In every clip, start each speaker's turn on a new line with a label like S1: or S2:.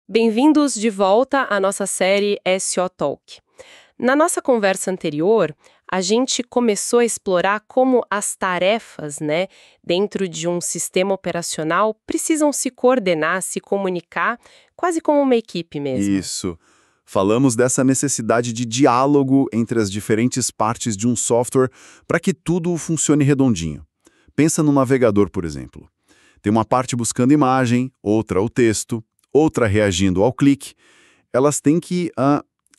S1: Bem-vindos de volta à nossa série SO Talk. Na nossa conversa anterior, a gente começou a explorar como as tarefas, dentro de um sistema operacional precisam se coordenar, se comunicar, quase como uma equipe mesmo.
S2: Isso. Falamos dessa necessidade de diálogo entre as diferentes partes de um software para que tudo funcione redondinho. Pensa no navegador, por exemplo. Tem uma parte buscando imagem, outra o texto, outra reagindo ao clique. Elas têm que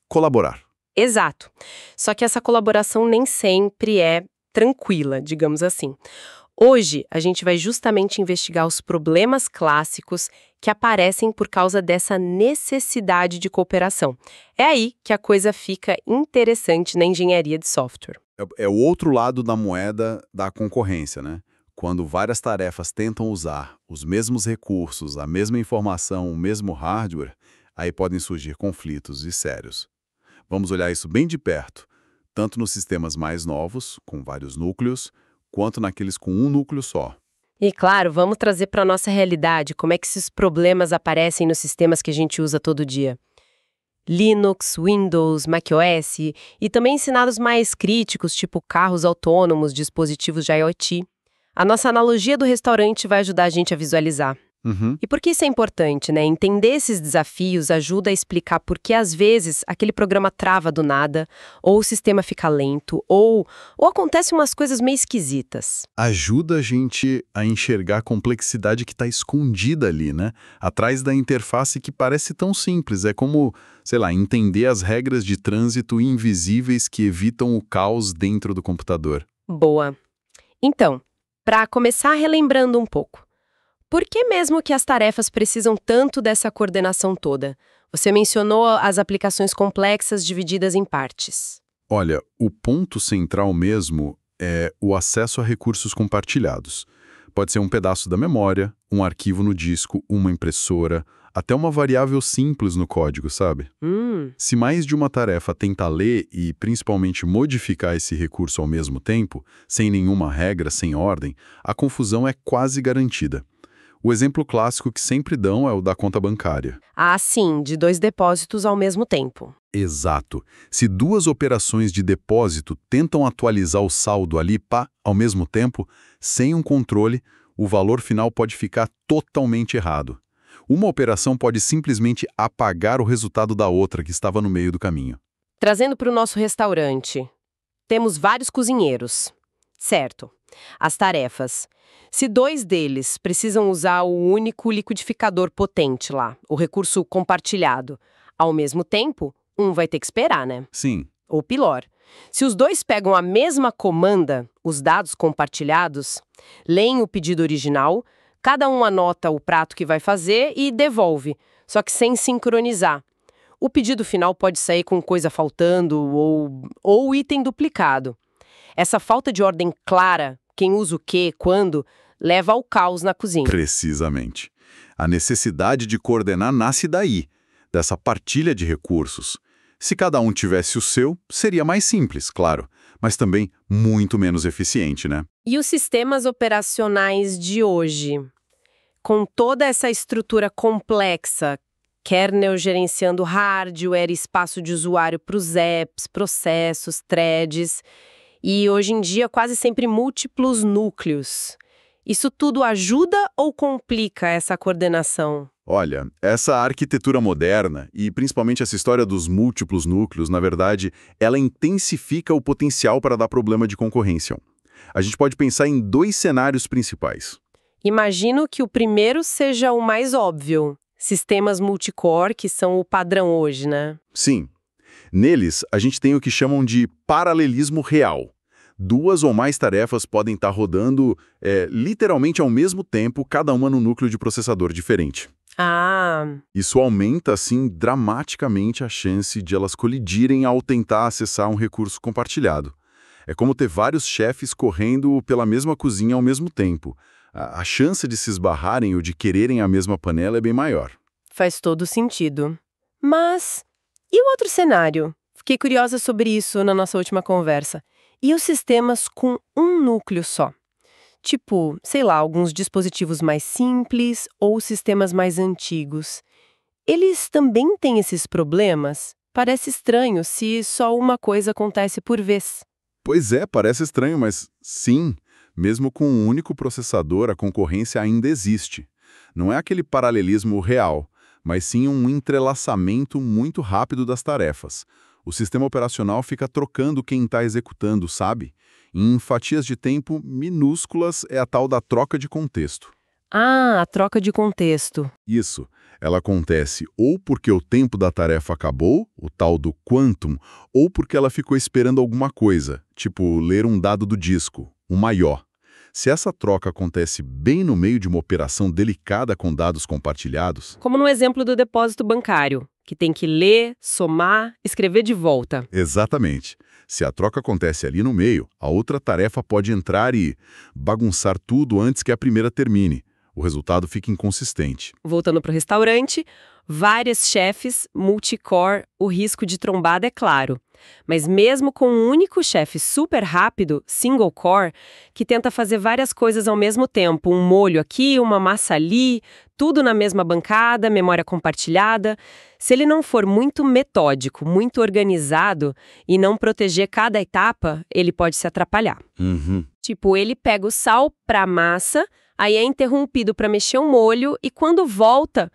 S2: colaborar.
S1: Exato. Só que essa colaboração nem sempre é tranquila, digamos assim. Hoje, a gente vai justamente investigar os problemas clássicos que aparecem por causa dessa necessidade de cooperação. É aí que a coisa fica interessante na engenharia de software.
S2: É o outro lado da moeda da concorrência, né? Quando várias tarefas tentam usar os mesmos recursos, a mesma informação, o mesmo hardware, aí podem surgir conflitos e sérios. Vamos olhar isso bem de perto, tanto nos sistemas mais novos, com vários núcleos, quanto naqueles com um núcleo só.
S1: E claro, vamos trazer para a nossa realidade como é que esses problemas aparecem nos sistemas que a gente usa todo dia. Linux, Windows, macOS e também cenários mais críticos, tipo carros autônomos, dispositivos de IoT. A nossa analogia do restaurante vai ajudar a gente a visualizar.
S2: Uhum.
S1: E por que isso é importante, né? Entender esses desafios ajuda a explicar por que, às vezes, aquele programa trava do nada, ou o sistema fica lento, ou acontecem umas coisas meio esquisitas.
S2: Ajuda a gente a enxergar a complexidade que está escondida ali, né? Atrás da interface que parece tão simples. É como, sei lá, entender as regras de trânsito invisíveis que evitam o caos dentro do computador.
S1: Boa. Então, para começar relembrando um pouco, por que mesmo que as tarefas precisam tanto dessa coordenação toda? Você mencionou as aplicações complexas divididas em partes.
S2: Olha, o ponto central mesmo é o acesso a recursos compartilhados. Pode ser um pedaço da memória, um arquivo no disco, uma impressora, até uma variável simples no código, sabe? Se mais de uma tarefa tenta ler e principalmente modificar esse recurso ao mesmo tempo, sem nenhuma regra, sem ordem, a confusão é quase garantida. O exemplo clássico que sempre dão é o da conta bancária.
S1: Ah, sim, de 2 depósitos ao mesmo tempo.
S2: Exato. Se duas operações de depósito tentam atualizar o saldo ali, ao mesmo tempo, sem um controle, o valor final pode ficar totalmente errado. Uma operação pode simplesmente apagar o resultado da outra que estava no meio do caminho.
S1: Trazendo para o nosso restaurante, temos vários cozinheiros. Certo. As tarefas. Se 2 deles precisam usar o único liquidificador potente lá, o recurso compartilhado, ao mesmo tempo, um vai ter que esperar, né?
S2: Sim.
S1: Ou pior, se os 2 pegam a mesma comanda, os dados compartilhados, leem o pedido original, cada um anota o prato que vai fazer e devolve, só que sem sincronizar. O pedido final pode sair com coisa faltando ou item duplicado. Essa falta de ordem clara, quem usa o quê, quando, leva ao caos na cozinha.
S2: Precisamente. A necessidade de coordenar nasce daí, dessa partilha de recursos. Se cada um tivesse o seu, seria mais simples, claro, mas também muito menos eficiente, né?
S1: E os sistemas operacionais de hoje, com toda essa estrutura complexa, kernel gerenciando hardware, espaço de usuário para os apps, processos, threads, e hoje em dia quase sempre múltiplos núcleos. Isso tudo ajuda ou complica essa coordenação?
S2: Olha, essa arquitetura moderna, e principalmente essa história dos múltiplos núcleos, na verdade, ela intensifica o potencial para dar problema de concorrência. A gente pode pensar em 2 cenários principais.
S1: Imagino que o primeiro seja o mais óbvio. Sistemas multicore, que são o padrão hoje, né?
S2: Sim. Neles, a gente tem o que chamam de paralelismo real. 2 ou mais tarefas podem estar rodando literalmente ao mesmo tempo, cada uma no núcleo de processador diferente.
S1: Ah,
S2: Isso aumenta, assim, dramaticamente a chance de elas colidirem ao tentar acessar um recurso compartilhado. É como ter vários chefes correndo pela mesma cozinha ao mesmo tempo. A chance de se esbarrarem ou de quererem a mesma panela é bem maior.
S1: faz todo sentido. Mas, e o outro cenário? Fiquei curiosa sobre isso na nossa última conversa. E os sistemas com um núcleo só? Tipo, sei lá, alguns dispositivos mais simples ou sistemas mais antigos. Eles também têm esses problemas? Parece estranho se só uma coisa acontece por vez.
S2: Pois é, parece estranho, mas sim, mesmo com um único processador, a concorrência ainda existe. Não é aquele paralelismo real, mas sim um entrelaçamento muito rápido das tarefas. O sistema operacional fica trocando quem está executando, sabe? Em fatias de tempo minúsculas é a tal da troca de contexto.
S1: Ah, a troca de contexto.
S2: Isso, ela acontece ou porque o tempo da tarefa acabou, o tal do quantum, ou porque ela ficou esperando alguma coisa, tipo ler um dado do disco, um maior. Se essa troca acontece bem no meio de uma operação delicada com dados compartilhados...
S1: Como no exemplo do depósito bancário, que tem que ler, somar, escrever de volta.
S2: Exatamente. Se a troca acontece ali no meio, a outra tarefa pode entrar e bagunçar tudo antes que a primeira termine. O resultado fica inconsistente.
S1: Voltando para o restaurante, várias chefes, multicore, o risco de trombada é claro. Mas mesmo com um único chefe super rápido, single core, que tenta fazer várias coisas ao mesmo tempo, um molho aqui, uma massa ali, tudo na mesma bancada, memória compartilhada, se ele não for muito metódico, muito organizado e não proteger cada etapa, ele pode se atrapalhar. Tipo, ele pega o sal para a massa, aí é interrompido para mexer o molho e quando volta,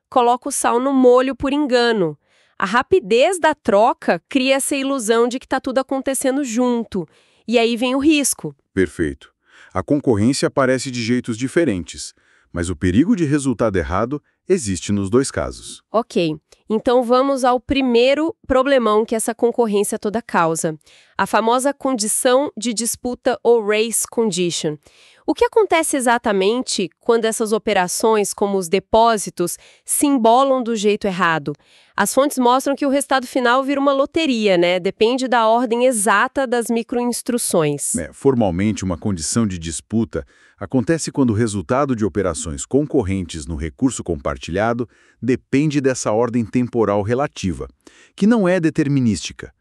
S1: coloca o sal no molho por engano. A rapidez da troca cria essa ilusão de que está tudo acontecendo junto. E aí vem o risco.
S2: Perfeito. A concorrência aparece de jeitos diferentes, mas o perigo de resultado errado existe nos dois casos.
S1: Ok, então vamos ao primeiro problemão que essa concorrência toda causa. A famosa condição de disputa ou race condition. O que acontece exatamente quando essas operações, como os depósitos, se embolam do jeito errado? As fontes mostram que o resultado final vira uma loteria, né? Depende da ordem exata das microinstruções.
S2: Formalmente, uma condição de disputa acontece quando o resultado de operações concorrentes no recurso compartilhado depende dessa ordem temporal relativa, que não é determinística.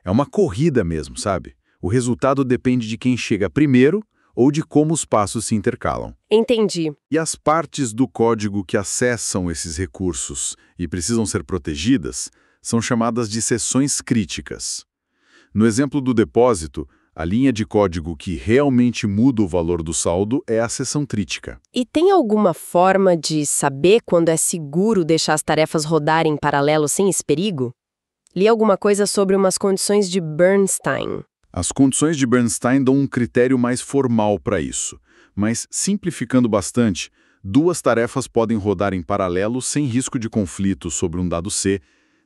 S2: É uma corrida mesmo, sabe? O resultado depende de quem chega primeiro ou de como os passos se intercalam.
S1: Entendi.
S2: E as partes do código que acessam esses recursos e precisam ser protegidas são chamadas de seções críticas. No exemplo do depósito, a linha de código que realmente muda o valor do saldo é a seção crítica.
S1: E tem alguma forma de saber quando é seguro deixar as tarefas rodarem em paralelo sem esse perigo? Li alguma coisa sobre umas condições de Bernstein.
S2: As condições de Bernstein dão um critério mais formal para isso, mas, simplificando bastante, duas tarefas podem rodar em paralelo sem risco de conflito sobre um dado C,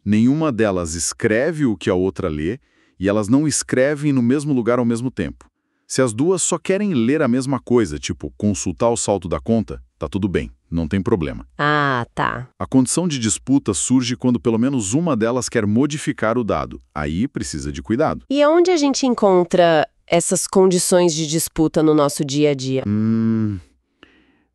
S2: nenhuma delas escreve o que a outra lê e elas não escrevem no mesmo lugar ao mesmo tempo. Se as duas só querem ler a mesma coisa, tipo consultar o saldo da conta, tá tudo bem, não tem problema.
S1: Ah, tá.
S2: A condição de disputa surge quando pelo menos uma delas quer modificar o dado. Aí precisa de cuidado.
S1: E aonde a gente encontra essas condições de disputa no nosso dia a dia?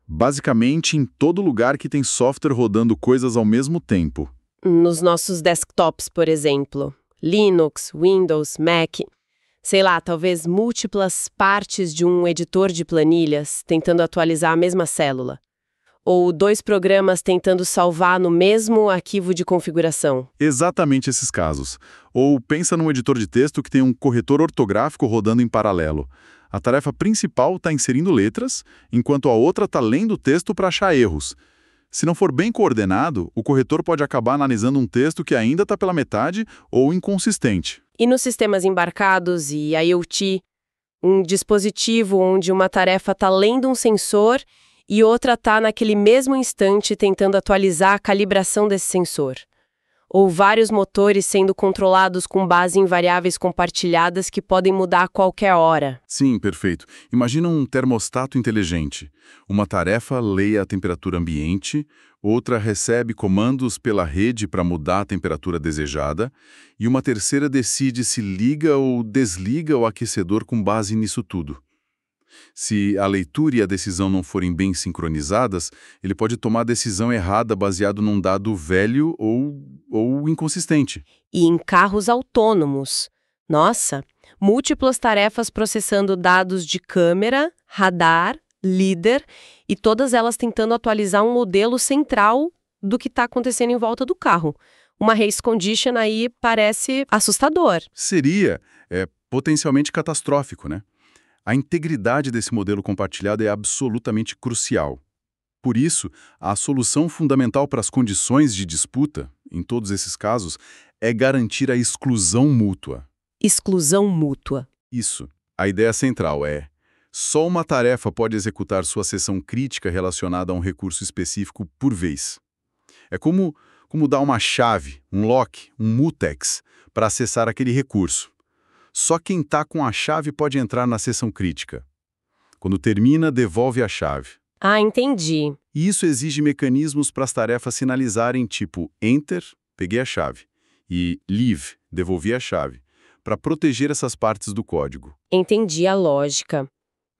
S2: Basicamente em todo lugar que tem software rodando coisas ao mesmo tempo.
S1: Nos nossos desktops, por exemplo. Linux, Windows, Mac. Sei lá, talvez múltiplas partes de um editor de planilhas tentando atualizar a mesma célula. Ou dois programas tentando salvar no mesmo arquivo de configuração.
S2: Exatamente esses casos. Ou pensa num editor de texto que tem um corretor ortográfico rodando em paralelo. A tarefa principal está inserindo letras, enquanto a outra está lendo o texto para achar erros. Se não for bem coordenado, o corretor pode acabar analisando um texto que ainda está pela metade ou inconsistente.
S1: E nos sistemas embarcados e IoT, um dispositivo onde uma tarefa está lendo um sensor e outra está naquele mesmo instante tentando atualizar a calibração desse sensor. Ou vários motores sendo controlados com base em variáveis compartilhadas que podem mudar a qualquer hora.
S2: Sim, perfeito. Imagina um termostato inteligente. Uma tarefa lê a temperatura ambiente, outra recebe comandos pela rede para mudar a temperatura desejada, e uma terceira decide se liga ou desliga o aquecedor com base nisso tudo. Se a leitura e a decisão não forem bem sincronizadas, ele pode tomar a decisão errada baseado num dado velho ou inconsistente.
S1: E em carros autônomos. Nossa, múltiplas tarefas processando dados de câmera, radar, líder, e todas elas tentando atualizar um modelo central do que está acontecendo em volta do carro. Uma race condition aí parece assustador.
S2: Seria potencialmente catastrófico, né? A integridade desse modelo compartilhado é absolutamente crucial. Por isso, a solução fundamental para as condições de disputa, em todos esses casos, é garantir a exclusão mútua.
S1: Exclusão mútua.
S2: Isso. A ideia central é: só uma tarefa pode executar sua seção crítica relacionada a um recurso específico por vez. É como dar uma chave, um lock, um mutex, para acessar aquele recurso. Só quem está com a chave pode entrar na seção crítica. Quando termina, devolve a chave.
S1: Ah, entendi.
S2: E isso exige mecanismos para as tarefas sinalizarem tipo Enter, peguei a chave, e Leave, devolvi a chave, para proteger essas partes do código.
S1: Entendi a lógica.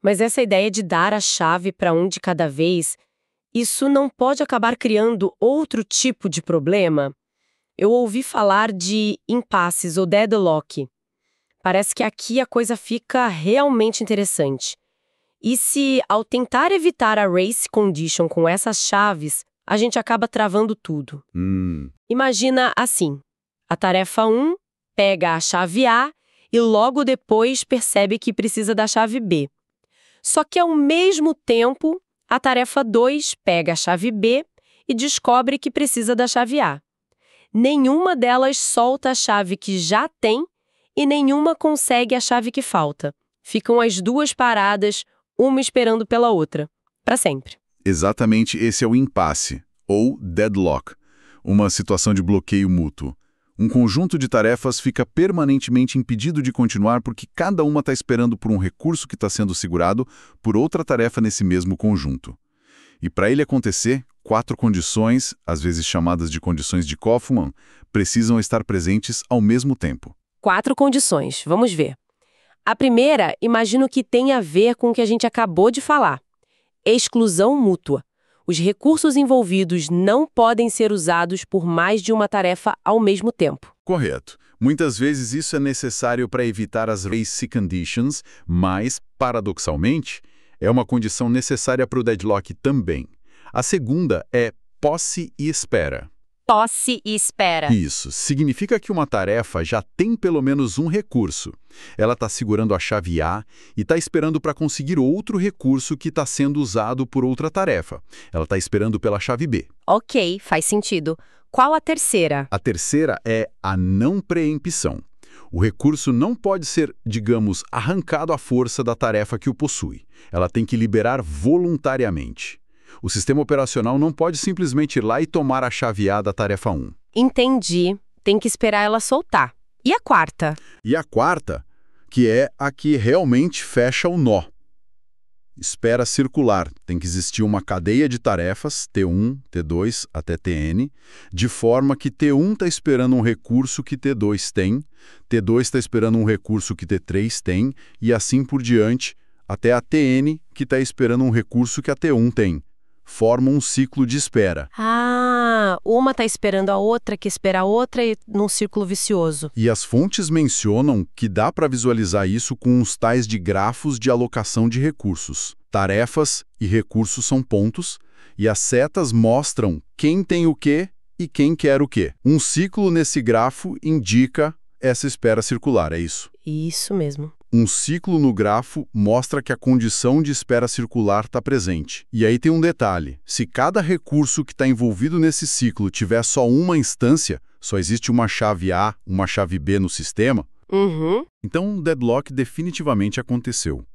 S1: Mas essa ideia de dar a chave para um de cada vez, isso não pode acabar criando outro tipo de problema? Eu ouvi falar de impasses ou deadlock. Parece que aqui a coisa fica realmente interessante. E se, ao tentar evitar a race condition com essas chaves, a gente acaba travando tudo? Imagina assim: a tarefa 1 pega a chave A e logo depois percebe que precisa da chave B. Só que, ao mesmo tempo, a tarefa 2 pega a chave B e descobre que precisa da chave A. Nenhuma delas solta a chave que já tem e nenhuma consegue a chave que falta. Ficam as duas paradas, uma esperando pela outra, para sempre.
S2: Exatamente, esse é o impasse, ou deadlock, uma situação de bloqueio mútuo. Um conjunto de tarefas fica permanentemente impedido de continuar porque cada uma está esperando por um recurso que está sendo segurado por outra tarefa nesse mesmo conjunto. E para ele acontecer, 4 condições, às vezes chamadas de condições de Kaufman, precisam estar presentes ao mesmo tempo.
S1: 4 condições, vamos ver. A primeira, imagino que tem a ver com o que a gente acabou de falar. Exclusão mútua. Os recursos envolvidos não podem ser usados por mais de uma tarefa ao mesmo tempo.
S2: Correto. Muitas vezes isso é necessário para evitar as race conditions, mas, paradoxalmente, é uma condição necessária para o deadlock também. A segunda é posse e espera.
S1: Posse e espera.
S2: Isso. Significa que uma tarefa já tem pelo menos um recurso. Ela está segurando a chave A e está esperando para conseguir outro recurso que está sendo usado por outra tarefa. Ela está esperando pela chave B.
S1: Ok, faz sentido. Qual a terceira?
S2: A terceira é a não preempção. O recurso não pode ser, digamos, arrancado à força da tarefa que o possui. Ela tem que liberar voluntariamente. O sistema operacional não pode simplesmente ir lá e tomar a chave A da tarefa 1.
S1: Entendi. Tem que esperar ela soltar. E a quarta?
S2: E a quarta, que é a que realmente fecha o nó. Espera circular. Tem que existir uma cadeia de tarefas, T1, T2 até Tn, de forma que T1 está esperando um recurso que T2 tem, T2 está esperando um recurso que T3 tem, e assim por diante, até a Tn, que está esperando um recurso que a T1 tem. Forma um ciclo de espera.
S1: Ah, uma está esperando a outra, que espera a outra, e num círculo vicioso.
S2: E as fontes mencionam que dá para visualizar isso com os tais de grafos de alocação de recursos. Tarefas e recursos são pontos, e as setas mostram quem tem o quê e quem quer o quê. Um ciclo nesse grafo indica essa espera circular, é isso?
S1: Isso mesmo.
S2: Um ciclo no grafo mostra que a condição de espera circular está presente. E aí tem um detalhe: se cada recurso que está envolvido nesse ciclo tiver só uma instância, só existe uma chave A, uma chave B no sistema, então um deadlock definitivamente aconteceu.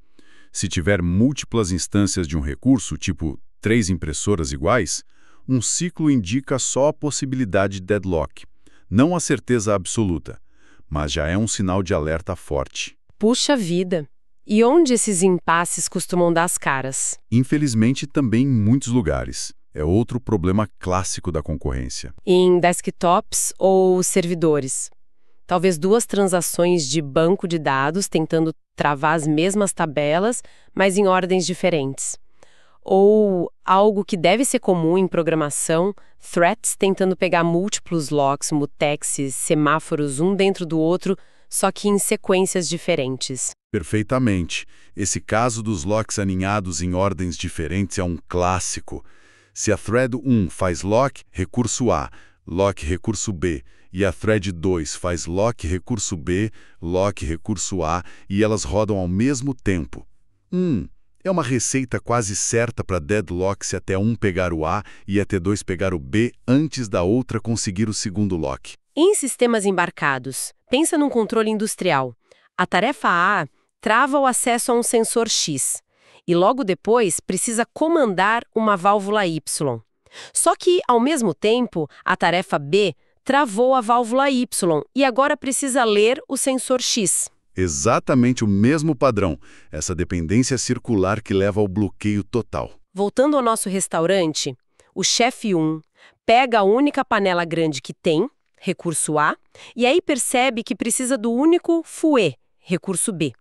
S2: Se tiver múltiplas instâncias de um recurso, tipo 3 impressoras iguais, um ciclo indica só a possibilidade de deadlock, não a certeza absoluta, mas já é um sinal de alerta forte.
S1: Puxa vida! E onde esses impasses costumam dar as caras?
S2: Infelizmente, também em muitos lugares. É outro problema clássico da concorrência.
S1: Em desktops ou servidores? Talvez 2 transações de banco de dados tentando travar as mesmas tabelas, mas em ordens diferentes. Ou algo que deve ser comum em programação, threads tentando pegar múltiplos locks, mutexes, semáforos um dentro do outro, só que em sequências diferentes.
S2: Perfeitamente. Esse caso dos locks aninhados em ordens diferentes é um clássico. Se a thread 1 faz lock, recurso A, lock, recurso B, e a thread 2 faz lock, recurso B, lock, recurso A, e elas rodam ao mesmo tempo. É uma receita quase certa para deadlock se até um pegar o A e até dois pegar o B antes da outra conseguir o segundo lock.
S1: Em sistemas embarcados, pensa num controle industrial. A tarefa A trava o acesso a um sensor X e logo depois precisa comandar uma válvula Y. Só que, ao mesmo tempo, a tarefa B travou a válvula Y e agora precisa ler o sensor X.
S2: Exatamente o mesmo padrão, essa dependência circular que leva ao bloqueio total.
S1: Voltando ao nosso restaurante, o chefe 1 pega a única panela grande que tem, recurso A, e aí percebe que precisa do único fouet, recurso B.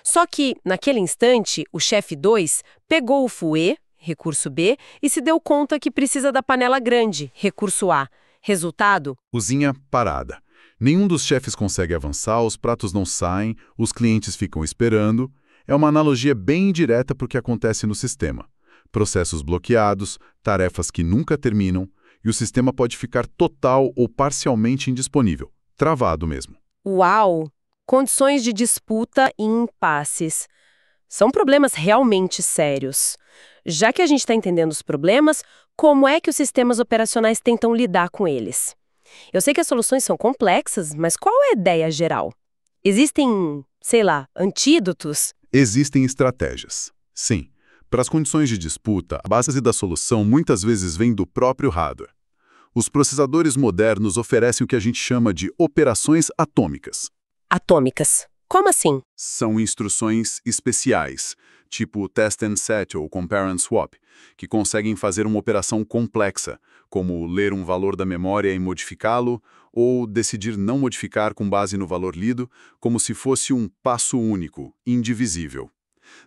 S1: Só que, naquele instante, o chefe 2 pegou o fouet, recurso B, e se deu conta que precisa da panela grande, recurso A. Resultado?
S2: Cozinha parada. Nenhum dos chefes consegue avançar, os pratos não saem, os clientes ficam esperando. É uma analogia bem direta para o que acontece no sistema. Processos bloqueados, tarefas que nunca terminam, e o sistema pode ficar total ou parcialmente indisponível, travado mesmo.
S1: Uau! Condições de disputa e impasses. São problemas realmente sérios. Já que a gente está entendendo os problemas, como é que os sistemas operacionais tentam lidar com eles? Eu sei que as soluções são complexas, mas qual é a ideia geral? Existem, sei lá, antídotos?
S2: Existem estratégias. Sim. Para as condições de disputa, a base da solução muitas vezes vem do próprio hardware. Os processadores modernos oferecem o que a gente chama de operações atômicas.
S1: Atômicas. Como assim?
S2: São instruções especiais, tipo test and set ou compare and swap, que conseguem fazer uma operação complexa, como ler um valor da memória e modificá-lo, ou decidir não modificar com base no valor lido, como se fosse um passo único, indivisível.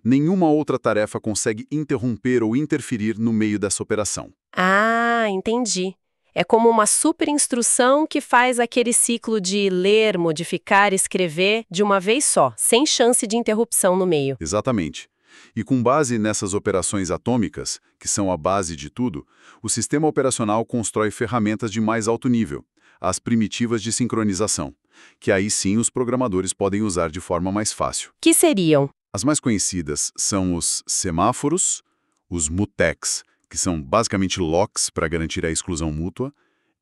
S2: Nenhuma outra tarefa consegue interromper ou interferir no meio dessa operação.
S1: Ah, entendi. É como uma super instrução que faz aquele ciclo de ler, modificar, escrever de uma vez só, sem chance de interrupção no meio.
S2: Exatamente. E com base nessas operações atômicas, que são a base de tudo, o sistema operacional constrói ferramentas de mais alto nível, as primitivas de sincronização, que aí sim os programadores podem usar de forma mais fácil.
S1: Que seriam?
S2: As mais conhecidas são os semáforos, os mutex, que são basicamente locks para garantir a exclusão mútua,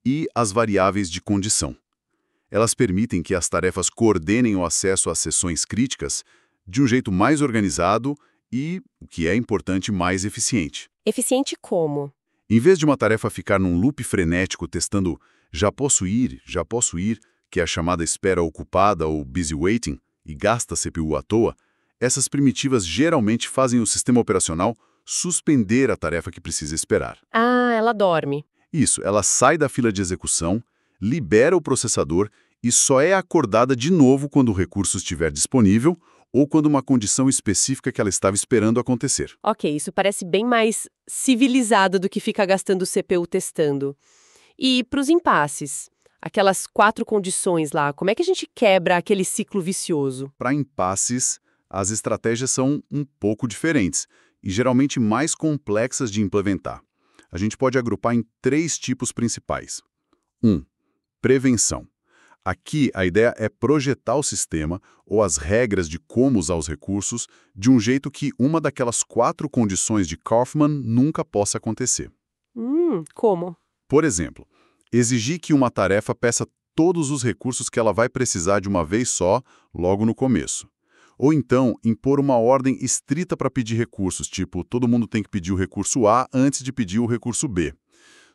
S2: e as variáveis de condição. Elas permitem que as tarefas coordenem o acesso às seções críticas de um jeito mais organizado e, o que é importante, mais eficiente.
S1: Eficiente como?
S2: Em vez de uma tarefa ficar num loop frenético testando já posso ir, que é a chamada espera ocupada ou busy waiting, e gasta CPU à toa, essas primitivas geralmente fazem o sistema operacional suspender a tarefa que precisa esperar.
S1: Ah, ela dorme.
S2: Isso, ela sai da fila de execução, libera o processador e só é acordada de novo quando o recurso estiver disponível ou quando uma condição específica que ela estava esperando acontecer.
S1: Ok, isso parece bem mais civilizado do que ficar gastando o CPU testando. E para os impasses, aquelas 4 condições lá, como é que a gente quebra aquele ciclo vicioso?
S2: Para impasses, as estratégias são um pouco diferentes e geralmente mais complexas de implementar. A gente pode agrupar em 3 tipos principais. 1. Prevenção. Aqui, a ideia é projetar o sistema ou as regras de como usar os recursos de um jeito que uma daquelas 4 condições de Kaufman nunca possa acontecer.
S1: Como?
S2: Por exemplo, exigir que uma tarefa peça todos os recursos que ela vai precisar de uma vez só, logo no começo. Ou então, impor uma ordem estrita para pedir recursos, tipo, todo mundo tem que pedir o recurso A antes de pedir o recurso B.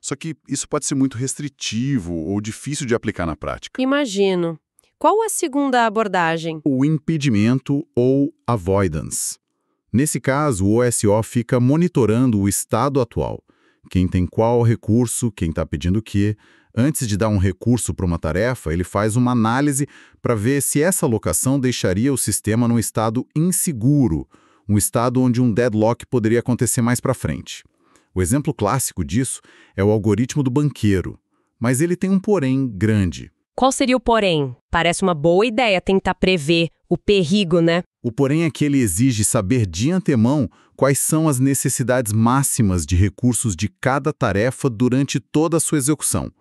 S2: Só que isso pode ser muito restritivo ou difícil de aplicar na prática.
S1: Imagino. Qual a segunda abordagem?
S3: O impedimento ou avoidance. Nesse caso, o OSO fica monitorando o estado atual. Quem tem qual recurso, quem está pedindo o quê. Antes de dar um recurso para uma tarefa, ele faz uma análise para ver se essa alocação deixaria o sistema num estado inseguro, um estado onde um deadlock poderia acontecer mais para frente. O exemplo clássico disso é o algoritmo do banqueiro, mas ele tem um porém grande.
S1: Qual seria o porém? Parece uma boa ideia tentar prever o perigo, né?
S3: O porém é que ele exige saber de antemão quais são as necessidades máximas de recursos de cada tarefa durante toda a sua execução.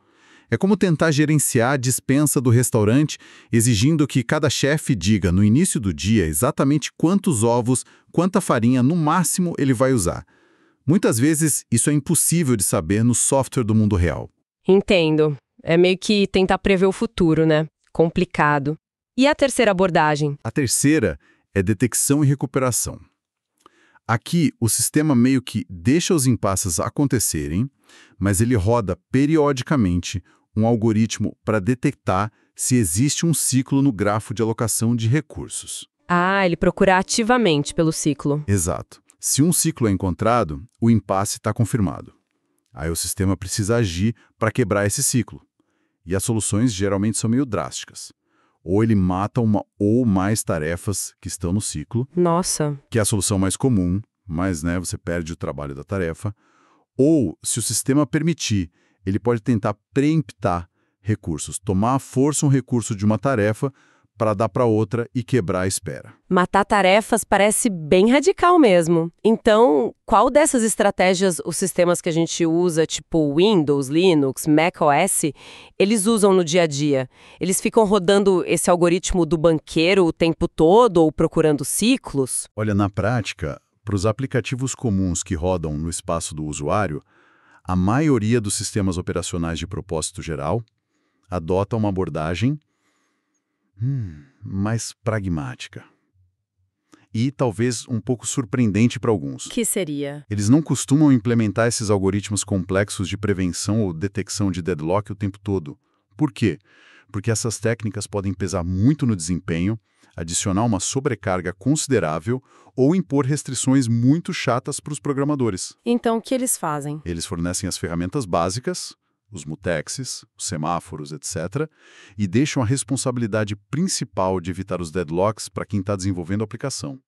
S3: É como tentar gerenciar a despensa do restaurante, exigindo que cada chefe diga no início do dia exatamente quantos ovos, quanta farinha no máximo ele vai usar. Muitas vezes isso é impossível de saber no software do mundo real.
S1: Entendo. É meio que tentar prever o futuro, né? Complicado. E a terceira abordagem?
S3: A terceira é detecção e recuperação. Aqui, o sistema meio que deixa os impasses acontecerem, mas ele roda periodicamente um algoritmo para detectar se existe um ciclo no grafo de alocação de recursos.
S1: Ah, ele procura ativamente pelo ciclo.
S3: Exato. Se um ciclo é encontrado, o impasse está confirmado. Aí o sistema precisa agir para quebrar esse ciclo. E as soluções geralmente são meio drásticas. Ou ele mata uma ou mais tarefas que estão no ciclo,
S1: Nossa.
S3: que é a solução mais comum, mas você perde o trabalho da tarefa. Ou, se o sistema permitir, ele pode tentar preemptar recursos, tomar à força um recurso de uma tarefa para dar para outra e quebrar a espera.
S1: Matar tarefas parece bem radical mesmo. Então, qual dessas estratégias os sistemas que a gente usa, tipo Windows, Linux, macOS, eles usam no dia a dia? Eles ficam rodando esse algoritmo do banqueiro o tempo todo ou procurando ciclos?
S3: Olha, na prática, para os aplicativos comuns que rodam no espaço do usuário, a maioria dos sistemas operacionais de propósito geral adota uma abordagem mais pragmática. E talvez um pouco surpreendente para alguns.
S1: Que seria?
S3: Eles não costumam implementar esses algoritmos complexos de prevenção ou detecção de deadlock o tempo todo. Por quê? Porque essas técnicas podem pesar muito no desempenho, adicionar uma sobrecarga considerável ou impor restrições muito chatas para os programadores.
S1: Então, o que eles fazem?
S3: Eles fornecem as ferramentas básicas, os mutexes, os semáforos, etc., e deixam a responsabilidade principal de evitar os deadlocks para quem está desenvolvendo a aplicação.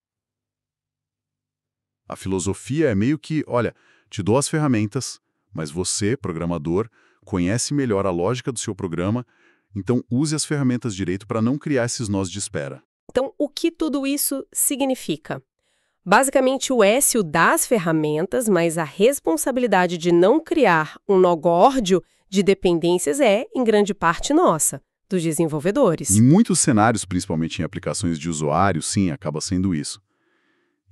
S3: A filosofia é meio que, olha, te dou as ferramentas, mas você, programador, conhece melhor a lógica do seu programa, então use as ferramentas direito para não criar esses nós de espera.
S1: Então, o que tudo isso significa? Basicamente, o Écio dá as ferramentas, mas a responsabilidade de não criar um nó górdio de dependências é, em grande parte, nossa, dos desenvolvedores.
S3: Em muitos cenários, principalmente em aplicações de usuário, sim, acaba sendo isso.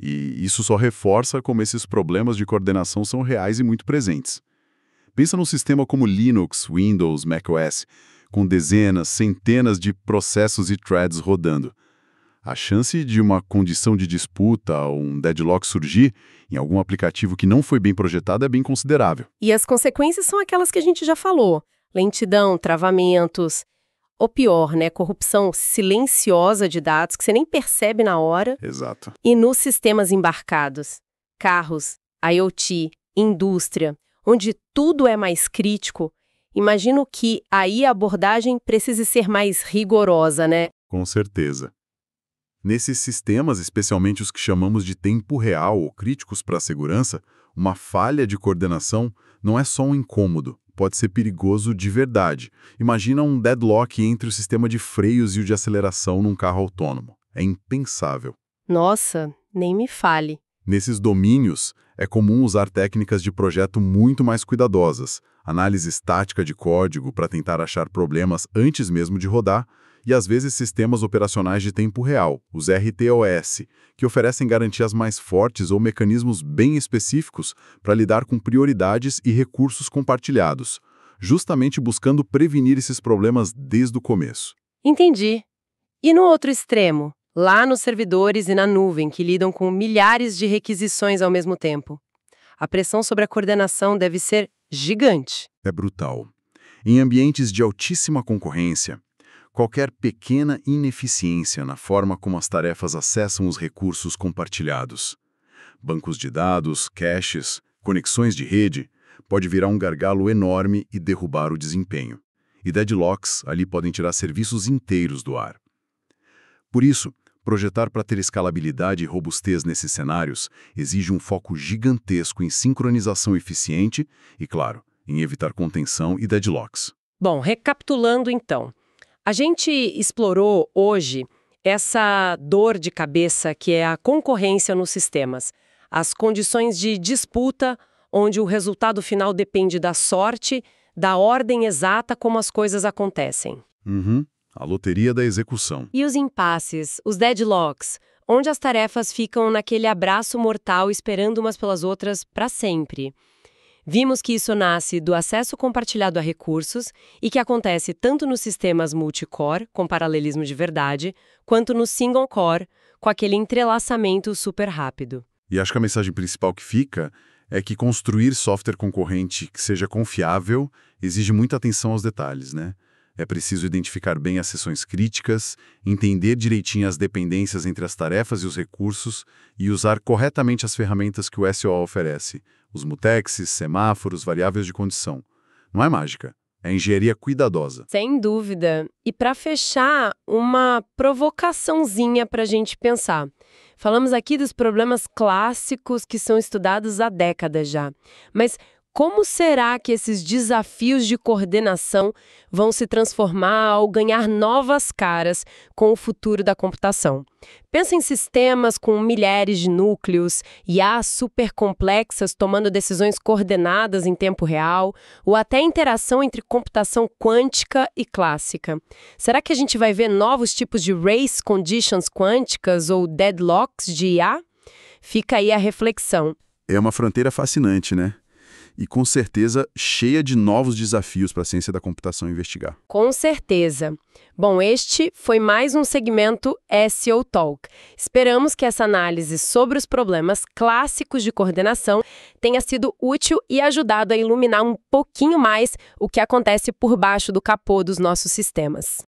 S3: E isso só reforça como esses problemas de coordenação são reais e muito presentes. Pensa num sistema como Linux, Windows, macOS, com dezenas, centenas de processos e threads rodando. A chance de uma condição de disputa ou um deadlock surgir em algum aplicativo que não foi bem projetado é bem considerável.
S1: E as consequências são aquelas que a gente já falou. Lentidão, travamentos, ou pior, corrupção silenciosa de dados que você nem percebe na hora.
S3: Exato.
S1: E nos sistemas embarcados, carros, IoT, indústria, onde tudo é mais crítico, imagino que aí a abordagem precise ser mais rigorosa, né?
S3: Com certeza. Nesses sistemas, especialmente os que chamamos de tempo real ou críticos para a segurança, uma falha de coordenação não é só um incômodo, pode ser perigoso de verdade. Imagina um deadlock entre o sistema de freios e o de aceleração num carro autônomo. É impensável.
S1: Nossa, nem me fale.
S3: Nesses domínios, é comum usar técnicas de projeto muito mais cuidadosas, análise estática de código para tentar achar problemas antes mesmo de rodar, e às vezes sistemas operacionais de tempo real, os RTOS, que oferecem garantias mais fortes ou mecanismos bem específicos para lidar com prioridades e recursos compartilhados, justamente buscando prevenir esses problemas desde o começo.
S1: Entendi. E no outro extremo, lá nos servidores e na nuvem, que lidam com milhares de requisições ao mesmo tempo, a pressão sobre a coordenação deve ser gigante.
S3: É brutal. Em ambientes de altíssima concorrência, qualquer pequena ineficiência na forma como as tarefas acessam os recursos compartilhados, bancos de dados, caches, conexões de rede, pode virar um gargalo enorme e derrubar o desempenho. E deadlocks ali podem tirar serviços inteiros do ar. Por isso, projetar para ter escalabilidade e robustez nesses cenários exige um foco gigantesco em sincronização eficiente e, claro, em evitar contenção e deadlocks.
S1: Bom, recapitulando então. A gente explorou hoje essa dor de cabeça que é a concorrência nos sistemas, as condições de disputa, onde o resultado final depende da sorte, da ordem exata como as coisas acontecem.
S2: Uhum. A loteria da execução.
S1: E os impasses, os deadlocks, onde as tarefas ficam naquele abraço mortal esperando umas pelas outras para sempre. Vimos que isso nasce do acesso compartilhado a recursos e que acontece tanto nos sistemas multicore, com paralelismo de verdade, quanto no single core, com aquele entrelaçamento super rápido.
S2: E acho que a mensagem principal que fica é que construir software concorrente que seja confiável exige muita atenção aos detalhes, né? É preciso identificar bem as seções críticas, entender direitinho as dependências entre as tarefas e os recursos e usar corretamente as ferramentas que o SOA oferece, os mutexes, semáforos, variáveis de condição. Não é mágica, é engenharia cuidadosa.
S1: Sem dúvida. E para fechar, uma provocaçãozinha para a gente pensar. Falamos aqui dos problemas clássicos que são estudados há décadas já. Mas como será que esses desafios de coordenação vão se transformar ou ganhar novas caras com o futuro da computação? Pensa em sistemas com milhares de núcleos, IAs super complexas tomando decisões coordenadas em tempo real, ou até interação entre computação quântica e clássica. Será que a gente vai ver novos tipos de race conditions quânticas ou deadlocks de IA? Fica aí a reflexão.
S2: É uma fronteira fascinante, né? E com certeza cheia de novos desafios para a ciência da computação investigar.
S1: Com certeza. Bom, este foi mais um segmento SEO Talk. Esperamos que essa análise sobre os problemas clássicos de coordenação tenha sido útil e ajudado a iluminar um pouquinho mais o que acontece por baixo do capô dos nossos sistemas.